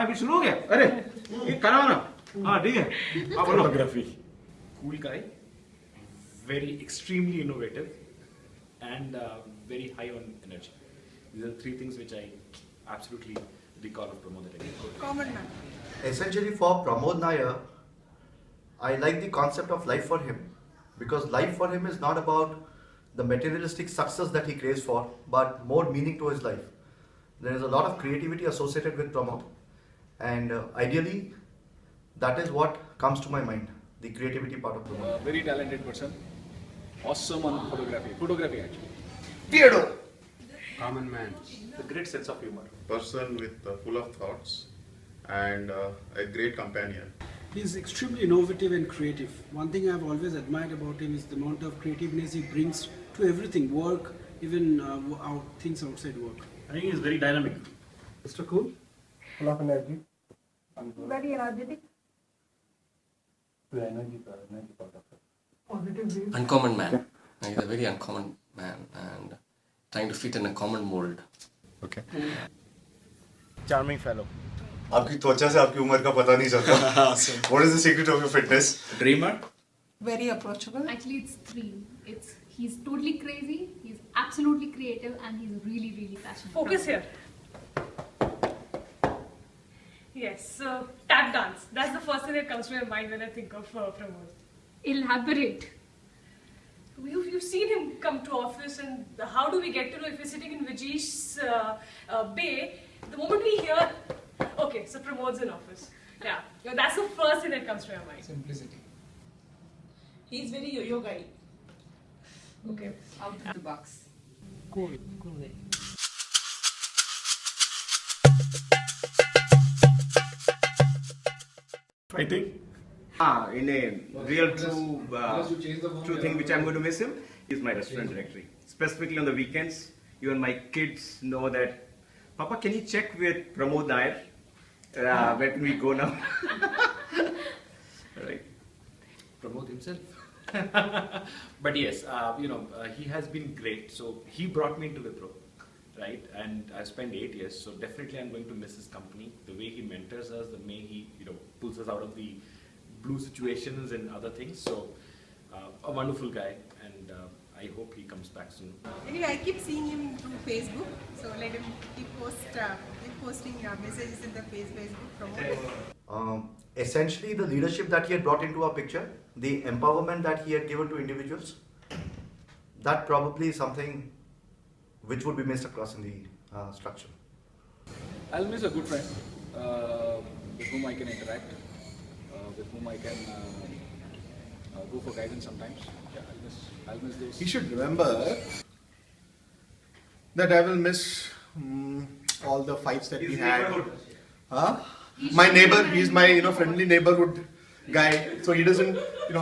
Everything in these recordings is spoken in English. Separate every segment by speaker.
Speaker 1: हाँ अभी शुरू हो गया. अरे ये करा ना. हाँ ठीक है. आप बोलो.
Speaker 2: Photography. Cool guy, very extremely innovative, and very high on energy. These are three things which I absolutely recall of Pramod at any point.
Speaker 3: Common man.
Speaker 4: Essentially, for Pramod Nair, I like the concept of life for him because life for him is not about the materialistic success that he craves for, but more meaning to his life. There is a lot of creativity associated with Pramod, and ideally, that is what comes to my mind, the creativity part of Pramod.
Speaker 2: Very talented person, awesome on photography actually.
Speaker 1: Theodore.
Speaker 5: Common man.
Speaker 2: A great sense of humor.
Speaker 6: Person with full of thoughts and a great companion.
Speaker 7: He's extremely innovative and creative. One thing I've always admired about him is the amount of creativeness he brings to everything, work, even things outside work.
Speaker 8: I think he's very dynamic.
Speaker 9: Mr. Cool, full of energy.
Speaker 3: Very energetic.
Speaker 9: The energy part of it.
Speaker 3: Positive.
Speaker 10: Uncommon man. He's a very uncommon man and trying to fit in a common mold.
Speaker 9: Okay.
Speaker 1: Charming fellow.
Speaker 6: आपकी त्वचा से आपकी उम्र का पता नहीं चलता. What is the secret of your fitness?
Speaker 2: Dreamer.
Speaker 3: Very approachable.
Speaker 11: Actually, it's three. He's totally crazy, he's absolutely creative, and he's really, really passionate.
Speaker 12: Focus here. Yes, so tap dance. That's the first thing that comes to my mind when I think of Pramod.
Speaker 11: Elaborate.
Speaker 12: You've seen him come to office, and how do we get to know if we're sitting in Vijay's bay? The moment we hear, okay, so Pramod's in office. Yeah, that's the first thing that comes to my mind.
Speaker 3: Simplicity.
Speaker 12: He's very yo-yo guy. Okay.
Speaker 3: Out of the box.
Speaker 7: Cool.
Speaker 2: Fighting.
Speaker 1: In a real true thing which I'm going to miss him, is my restaurant directory. Specifically on the weekends, even my kids know that, Papa, can you check with Pramod Nair? Where can we go now? Right.
Speaker 2: Pramod himself. But yes, he has been great. So he brought me into Wipro, right? And I spent 8 years. So definitely I'm going to miss his company. The way he mentors us, the way he pulls us out of the blue situations and other things. So a wonderful guy, and I hope he comes back soon.
Speaker 3: Anyway, I keep seeing him through Facebook. So let him keep posting messages in the Facebook promote.
Speaker 4: Essentially, the leadership that he had brought into our picture, the empowerment that he had given to individuals, that probably is something which would be missed across in the structure.
Speaker 2: I'll miss a good friend with whom I can interact, with whom I can go for guidance sometimes. Yeah, I'll miss those.
Speaker 9: He should remember that I will miss all the fights that we had. My neighbor, he's my friendly neighborhood guy. So he doesn't,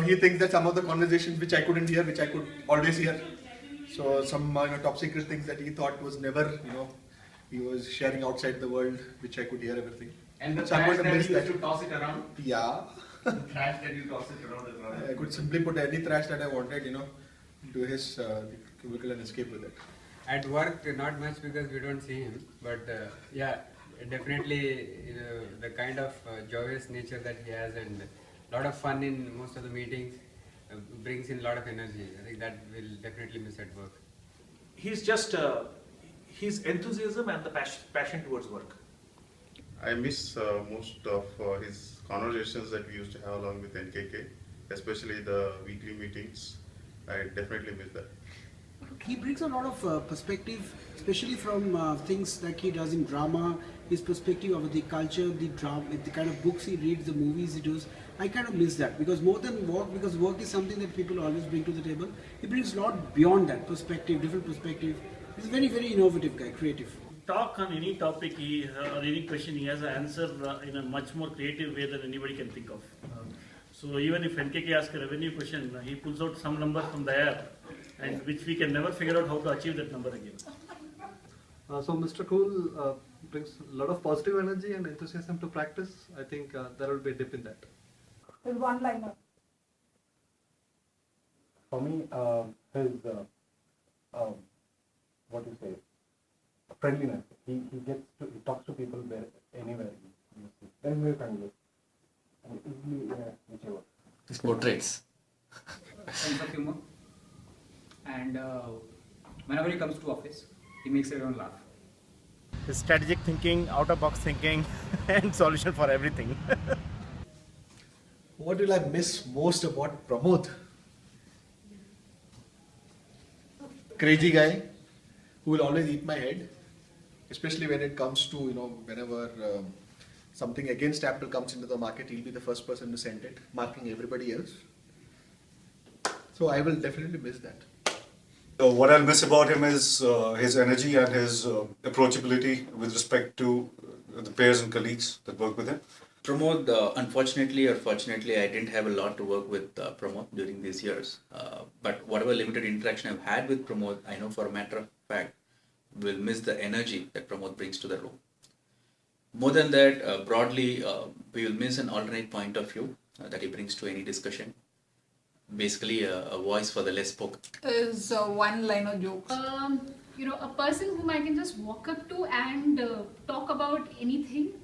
Speaker 9: he thinks that some of the conversations which I couldn't hear, which I could always hear. So some top secret things that he thought was never, he was sharing outside the world, which I could hear everything.
Speaker 1: And the
Speaker 9: So I'm
Speaker 1: trash
Speaker 9: going to
Speaker 1: that
Speaker 9: miss
Speaker 1: you used
Speaker 9: that.
Speaker 1: to toss it around?
Speaker 9: Yeah.
Speaker 1: The trash that you toss it around as well.
Speaker 9: I could simply put any trash that I wanted, into his cubicle and escape with it.
Speaker 5: At work, not much because we don't see him, but yeah, definitely the kind of joyous nature that he has and a lot of fun in most of the meetings brings in a lot of energy. I think that will definitely miss at work.
Speaker 8: He's just his enthusiasm and the passion towards work.
Speaker 6: I miss most of his conversations that we used to have along with NKK, especially the weekly meetings. I definitely miss that.
Speaker 7: He brings a lot of perspective, especially from things like he does in drama, his perspective of the culture, the drama, the kind of books he reads, the movies he does. I kind of miss that because more than work, because work is something that people always bring to the table. He brings a lot beyond that perspective, different perspective. He's a very, very innovative guy, creative.
Speaker 8: Talk on any topic or any question, he has an answer in a much more creative way than anybody can think of. So even if NKK asks a revenue question, he pulls out some number from the air, and which we can never figure out how to achieve that number again.
Speaker 9: So Mr. Cool brings a lot of positive energy and enthusiasm to practice. I think there will be a dip in that.
Speaker 3: With one liner.
Speaker 9: For me, his friendliness. He talks to people anywhere. He
Speaker 10: portraits.
Speaker 13: Sense of humor, and whenever he comes to office, he makes everyone laugh.
Speaker 14: His strategic thinking, out-of-box thinking, and solution for everything.
Speaker 15: What will I miss most about Pramod? Crazy guy who will always eat my head, especially when it comes to, whenever something against Apple comes into the market, he'll be the first person to send it, marking everybody else. So I will definitely miss that.
Speaker 16: What I'll miss about him is his energy and his approachability with respect to the peers and colleagues that work with him.
Speaker 17: Pramod, unfortunately or fortunately, I didn't have a lot to work with Pramod during these years. But whatever limited interaction I've had with Pramod, I know for a matter of fact, will miss the energy that Pramod brings to the room. More than that, broadly, we will miss an alternate point of view that he brings to any discussion. Basically, a voice for the less spoken.
Speaker 18: Is one line of jokes.
Speaker 11: A person whom I can just walk up to and talk about anything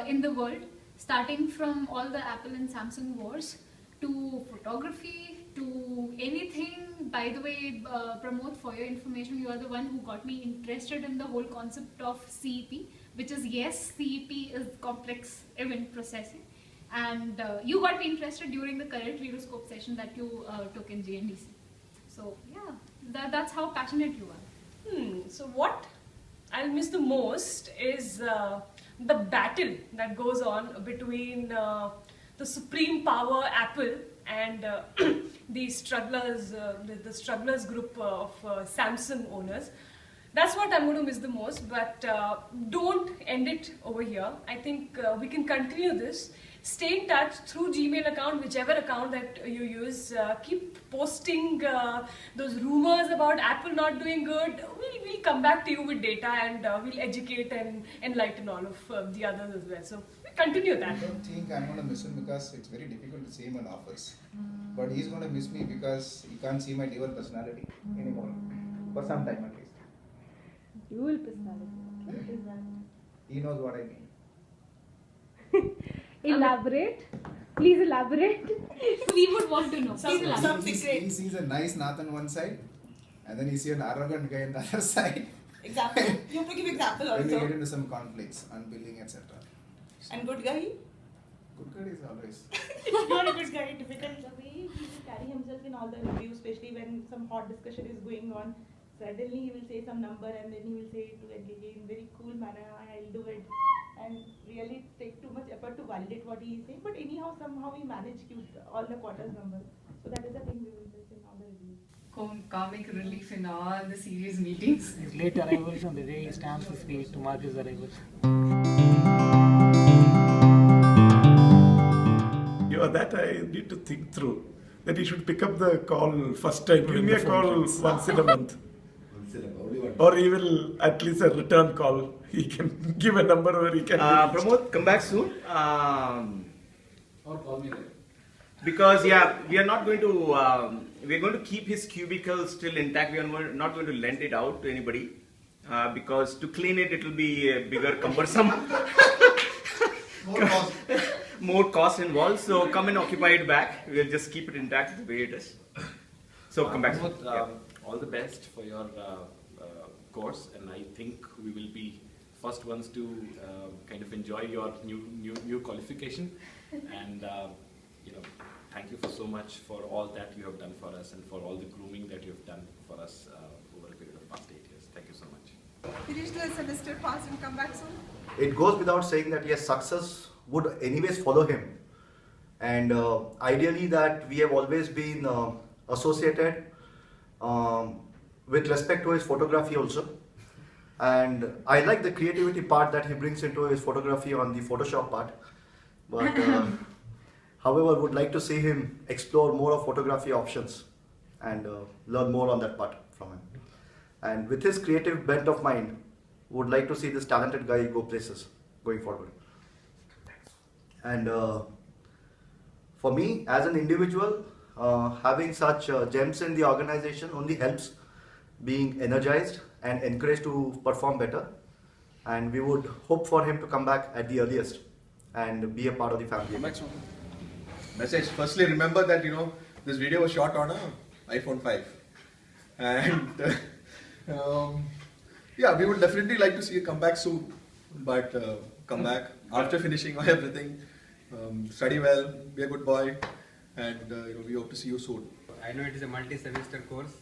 Speaker 11: in the world, starting from all the Apple and Samsung wars to photography to anything. By the way, Pramod, for your information, you are the one who got me interested in the whole concept of CEP, which is, yes, CEP is complex event processing. And you got me interested during the current Readoscope session that you took in GNDC. So yeah, that's how passionate you are.
Speaker 12: So what I'll miss the most is the battle that goes on between the supreme power Apple and the strugglers, the strugglers group of Samsung owners. That's what I'm going to miss the most, but don't end it over here. I think we can continue this. Stay in touch through Gmail account, whichever account that you use. Keep posting those rumors about Apple not doing good. We'll come back to you with data and we'll educate and enlighten all of the others as well. So continue that.
Speaker 19: I don't think I'm going to miss him because it's very difficult to see him in office. But he's going to miss me because he can't see my dual personality anymore. For some time at least.
Speaker 18: Dual personality. What is that?
Speaker 19: He knows what I mean.
Speaker 18: Elaborate. Please elaborate.
Speaker 11: We would want to know.
Speaker 19: He sees a nice Nath on one side and then he sees an arrogant guy on the other side.
Speaker 20: Example? You have to give example also.
Speaker 19: Then we get into some conflicts on billing, etc.
Speaker 20: And good guy?
Speaker 19: Good guy is always.
Speaker 20: Not a good guy, difficult. The way he will carry himself in all the reviews, especially when some hot discussion is going on. Suddenly he will say some number and then he will say it to NKK in very cool manner, I'll do it. And really take too much effort to validate what he is saying. But anyhow, somehow we manage to keep all the quarters number. So that is the thing we will miss in all the reviews.
Speaker 18: Comic relief in all the serious meetings.
Speaker 7: His late arrivals on the day he stamps his feet to mark his arrival.
Speaker 21: That I need to think through. That he should pick up the call first time. Give me a call once in a month. Or he will at least a return call. He can give a number where he can.
Speaker 1: Pramod, come back soon.
Speaker 13: Or call me later.
Speaker 1: Because we are not going to. We are going to keep his cubicle still intact. We are not going to lend it out to anybody. Because to clean it, it will be bigger, cumbersome. More cost involved. So come and occupy it back. We'll just keep it intact the way it is. So come back.
Speaker 2: Pramod, all the best for your course, and I think we will be first ones to kind of enjoy your new qualification. And thank you for so much for all that you have done for us and for all the grooming that you have done for us over a period of past 8 years. Thank you so much.
Speaker 3: Finish the semester fast and come back soon.
Speaker 4: It goes without saying that yes, success would anyways follow him, and ideally that we have always been associated with respect to his photography also. And I like the creativity part that he brings into his photography on the Photoshop part. But however, would like to see him explore more of photography options and learn more on that part from him. And with his creative bent of mind, would like to see this talented guy go places going forward. And for me, as an individual, having such gems in the organization only helps being energized and encouraged to perform better. And we would hope for him to come back at the earliest and be a part of the family.
Speaker 15: message. Firstly, remember that this video was shot on a iPhone 5, and yeah, we would definitely like to see you come back soon. But come back after finishing everything. Study well, be a good boy, and we hope to see you soon.
Speaker 5: I know it is a multi-semester course,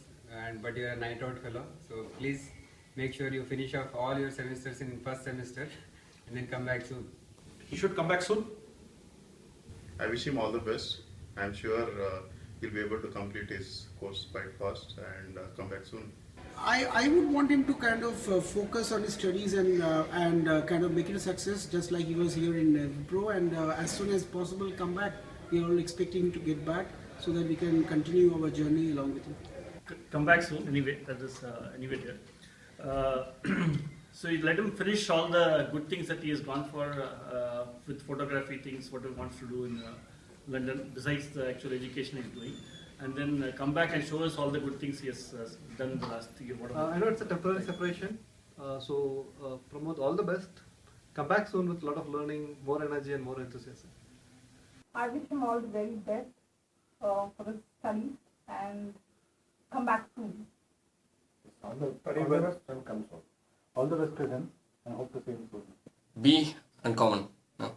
Speaker 5: but you are a night out fellow. So please make sure you finish off all your semesters in first semester, and then come back soon.
Speaker 2: He should come back soon.
Speaker 6: I wish him all the best. I'm sure he'll be able to complete his course quite fast and come back soon.
Speaker 7: I would want him to kind of focus on his studies and kind of make it a success, just like he was here in Pro, and as soon as possible come back. We are all expecting him to get back so that we can continue our journey along with him.
Speaker 8: Come back soon anyway, that is anyway there. So you let him finish all the good things that he has gone for with photography things, what he wants to do in London, besides the actual education he's doing. And then come back and show us all the good things he has done in the last year.
Speaker 22: I know it's a temporary separation, so Pramod, all the best. Come back soon with a lot of learning, more energy and more enthusiasm.
Speaker 20: I wish him all the very best for his studies and come back soon.
Speaker 22: All the best and come soon. All the best to him and hope to see him soon.
Speaker 10: Be uncommon. No?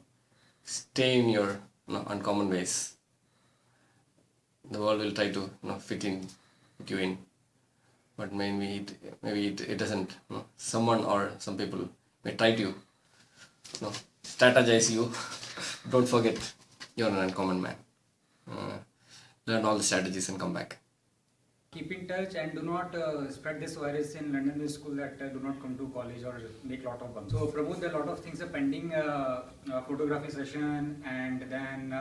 Speaker 10: Stay in your uncommon ways. The world will try to fit you in, but maybe it doesn't. Someone or some people may try to strategize you. Don't forget, you're an uncommon man. Learn all the strategies and come back.
Speaker 13: Keep in touch and do not spread this virus in London School that do not come to college or make lot of bumps. So Pramod, there are a lot of things are pending, photography session and then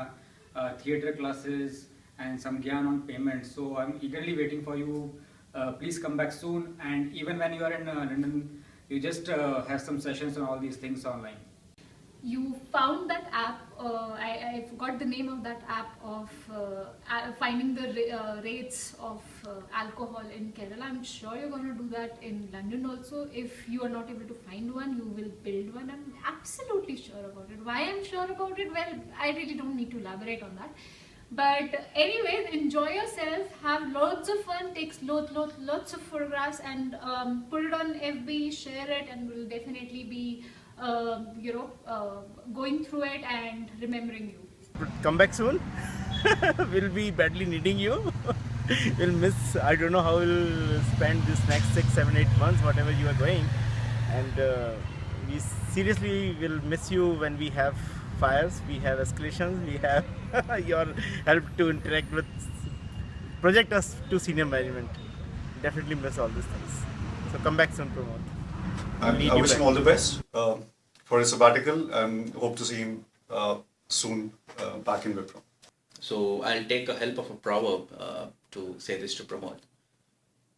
Speaker 13: theatre classes and some gyan on payment. So I'm eagerly waiting for you. Please come back soon, and even when you are in London, you just have some sessions on all these things online.
Speaker 11: You found that app, I forgot the name of that app of finding the rates of alcohol in Kerala. I'm sure you're going to do that in London also. If you are not able to find one, you will build one. I'm absolutely sure about it. Why I'm sure about it? Well, I really don't need to elaborate on that. But anyways, enjoy yourself, have lots of fun, take lots of photographs and put it on FB, share it, and we'll definitely be going through it and remembering you.
Speaker 14: Come back soon. We'll be badly needing you. We'll miss, I don't know how we'll spend this next 6, 7, 8 months, whatever you are going. And we seriously will miss you when we have fires, we have escalations, we have your help to interact with, project us to senior management. Definitely miss all these things. So come back soon, Pramod.
Speaker 16: I wish him all the best for his sabbatical and hope to see him soon back in Wipro.
Speaker 17: So I'll take a help of a proverb to say this to Pramod.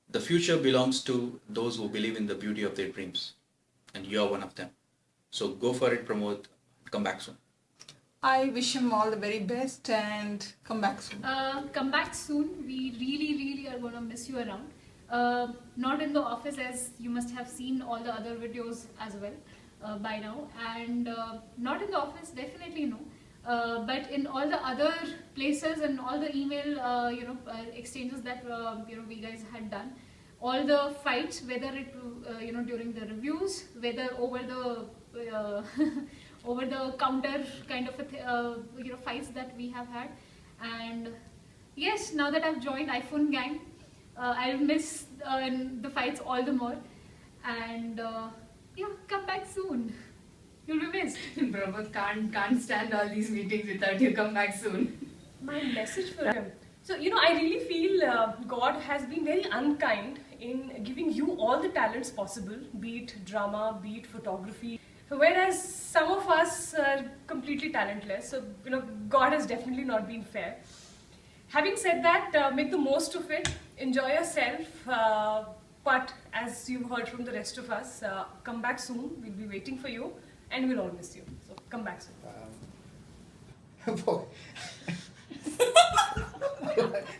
Speaker 17: The future belongs to those who believe in the beauty of their dreams, and you are one of them. So go for it, Pramod. Come back soon.
Speaker 18: I wish him all the very best and come back soon.
Speaker 11: Come back soon. We really are going to miss you around. Not in the office, as you must have seen all the other videos as well by now, and not in the office, definitely no, but in all the other places and all the email exchanges that we guys had done, all the fights, whether it during the reviews, whether over the over the counter kind of fights that we have had. And yes, now that I've joined iPhone gang, I'll miss the fights all the more. And yeah, come back soon. You'll be missed.
Speaker 18: Pramod can't stand all these meetings without you come back soon.
Speaker 12: My message for him. So, I really feel God has been very unkind in giving you all the talents possible, be it drama, be it photography, whereas some of us are completely talentless. So, God has definitely not been fair. Having said that, make the most of it, enjoy yourself, but as you've heard from the rest of us, come back soon. We'll be waiting for you and we'll all miss you. So, come back soon.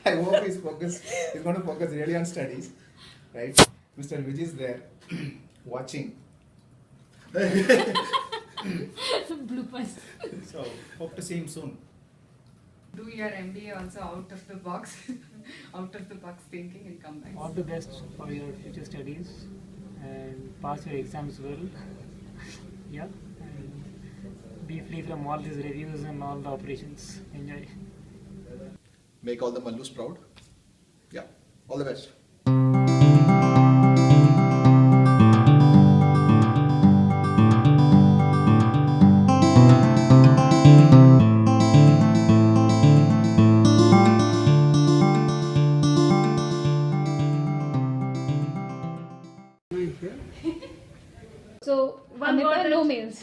Speaker 19: I hope he's going to focus really on studies, right? Mr. Vijay is there, watching.
Speaker 11: Bloopers.
Speaker 19: So, hope to see him soon.
Speaker 18: Do your MBA also out of the box, out of the box thinking, and come back.
Speaker 9: All the best for your future studies and pass your exams well. Yeah, and be free from all these reviews and all the operations. Enjoy.
Speaker 15: Make all the Mallus proud. Yeah, all the best.
Speaker 11: So,
Speaker 12: One
Speaker 11: Amita,
Speaker 12: word
Speaker 11: no
Speaker 12: that-
Speaker 11: mails.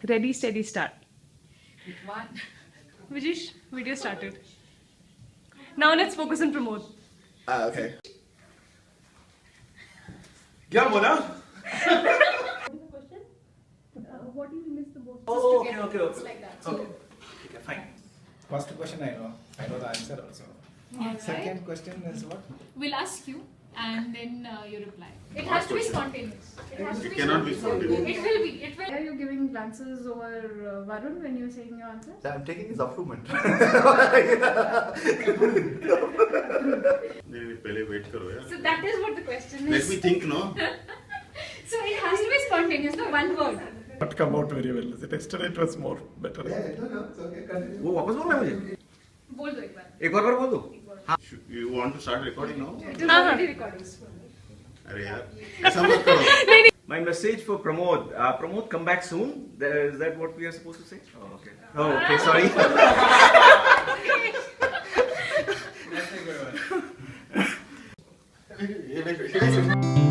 Speaker 12: Ready, steady, start.
Speaker 18: With one.
Speaker 12: Vijish, video started. Now let's focus on Pramod.
Speaker 15: Okay.
Speaker 1: क्या बोला?
Speaker 11: What do you miss the most?
Speaker 1: Oh, okay,
Speaker 11: Just to
Speaker 1: okay,
Speaker 11: get
Speaker 1: okay.
Speaker 11: it's like that.
Speaker 1: Okay. Okay, fine.
Speaker 19: First question I know the answer also.
Speaker 11: Alright.
Speaker 19: Second question is what?
Speaker 11: We'll ask you and then you reply. It has to be spontaneous. It has to be
Speaker 6: cannot be spontaneous.
Speaker 11: It will be. It will. Are you giving glances over Varun when you're saying your answers?
Speaker 4: I'm taking his approval.
Speaker 6: नहीं पहले wait करो यार.
Speaker 11: So that is what the question
Speaker 6: Let
Speaker 11: is.
Speaker 6: me think, no?
Speaker 11: So it has to be spontaneous, no one word.
Speaker 21: Not come out very well. Yesterday it was more better.
Speaker 1: वो वापस बोलना है मुझे?
Speaker 11: बोल दो एक बार.
Speaker 1: एक बार बोल दो. हाँ.
Speaker 6: You want to start recording now?
Speaker 11: It is already recording.
Speaker 6: अरे यार, ऐसा मत करो.
Speaker 1: My message for Pramod. Pramod, come back soon. Is that what we are supposed to say? Oh, okay. Oh, okay. Sorry.
Speaker 15: That's a good one.